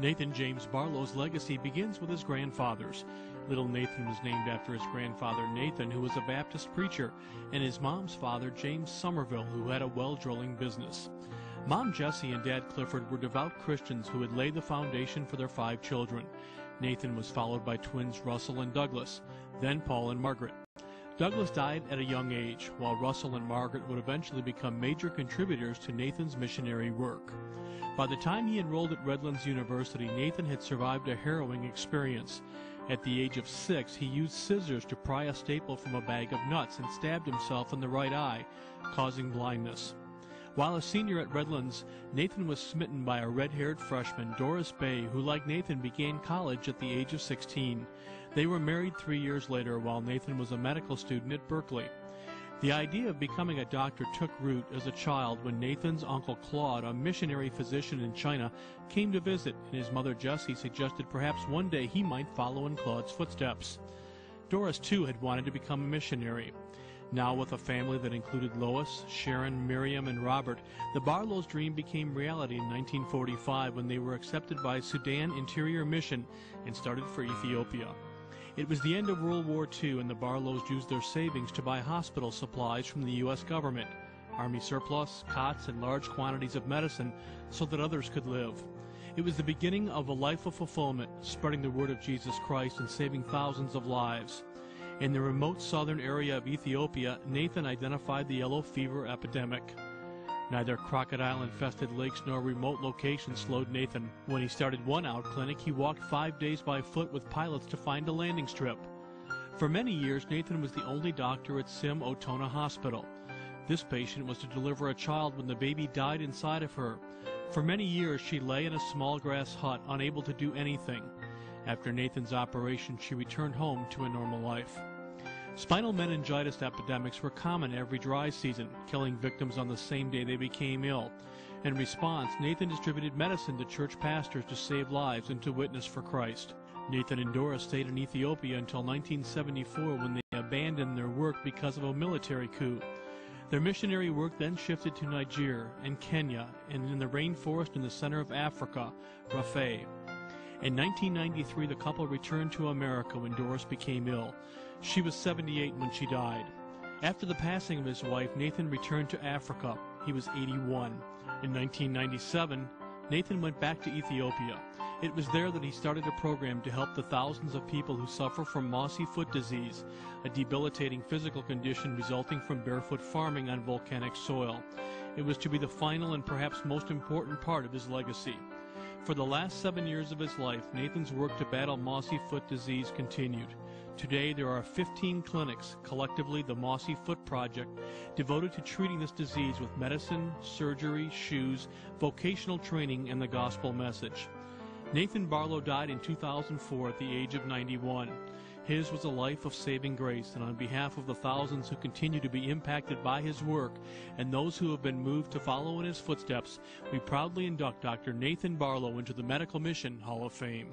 Nathan James Barlow's legacy begins with his grandfathers. Little Nathan was named after his grandfather Nathan, who was a Baptist preacher, and his mom's father James Somerville, who had a well drilling business. Mom Jessie and Dad Clifford were devout Christians who had laid the foundation for their 5 children. Nathan was followed by twins Russell and Douglas, then Paul and Margaret. Douglas died at a young age, while Russell and Margaret would eventually become major contributors to Nathan's missionary work. By the time he enrolled at Redlands University, Nathan had survived a harrowing experience. At the age of 6, he used scissors to pry a staple from a bag of nuts and stabbed himself in the right eye, causing blindness. While a senior at Redlands, Nathan was smitten by a red-haired freshman, Doris Bay, who, like Nathan, began college at the age of 16. They were married 3 years later, while Nathan was a medical student at Berkeley. The idea of becoming a doctor took root as a child when Nathan's uncle Claude, a missionary physician in China, came to visit, and his mother Jessie suggested perhaps one day he might follow in Claude's footsteps. Doris, too, had wanted to become a missionary. Now, with a family that included Lois, Sharon, Miriam, and Robert, the Barlow's dream became reality in 1945 when they were accepted by Sudan Interior Mission and started for Ethiopia. It was the end of World War II, and the Barlows used their savings to buy hospital supplies from the U.S. government, Army surplus, cots, and large quantities of medicine so that others could live. It was the beginning of a life of fulfillment, spreading the word of Jesus Christ and saving thousands of lives. In the remote southern area of Ethiopia, Nathan identified the yellow fever epidemic. Neither crocodile-infested lakes nor remote locations slowed Nathan. When he started one out clinic, he walked 5 days by foot with pilots to find a landing strip. For many years, Nathan was the only doctor at Sim Otona Hospital. This patient was to deliver a child when the baby died inside of her. For many years, she lay in a small grass hut, unable to do anything. After Nathan's operation, she returned home to a normal life. Spinal meningitis epidemics were common every dry season, killing victims on the same day they became ill. In response, Nathan distributed medicine to church pastors to save lives and to witness for Christ. Nathan and Doris stayed in Ethiopia until 1974 when they abandoned their work because of a military coup. Their missionary work then shifted to Niger and Kenya and in the rainforest in the center of Africa, Rafah. In 1993, the couple returned to America when Doris became ill. She was 78 when she died. After the passing of his wife, Nathan returned to Africa. He was 81. In 1997, Nathan went back to Ethiopia. It was there that he started a program to help the thousands of people who suffer from Mossy foot disease, a debilitating physical condition resulting from barefoot farming on volcanic soil. It was to be the final and perhaps most important part of his legacy. For the last 7 years of his life, Nathan's work to battle Mossy foot disease continued. Today, there are 15 clinics, collectively the Mossy Foot Project, devoted to treating this disease with medicine, surgery, shoes, vocational training, and the gospel message. Nathan Barlow died in 2004 at the age of 91. His was a life of saving grace, and on behalf of the thousands who continue to be impacted by his work and those who have been moved to follow in his footsteps, we proudly induct Dr. Nathan Barlow into the Medical Mission Hall of Fame.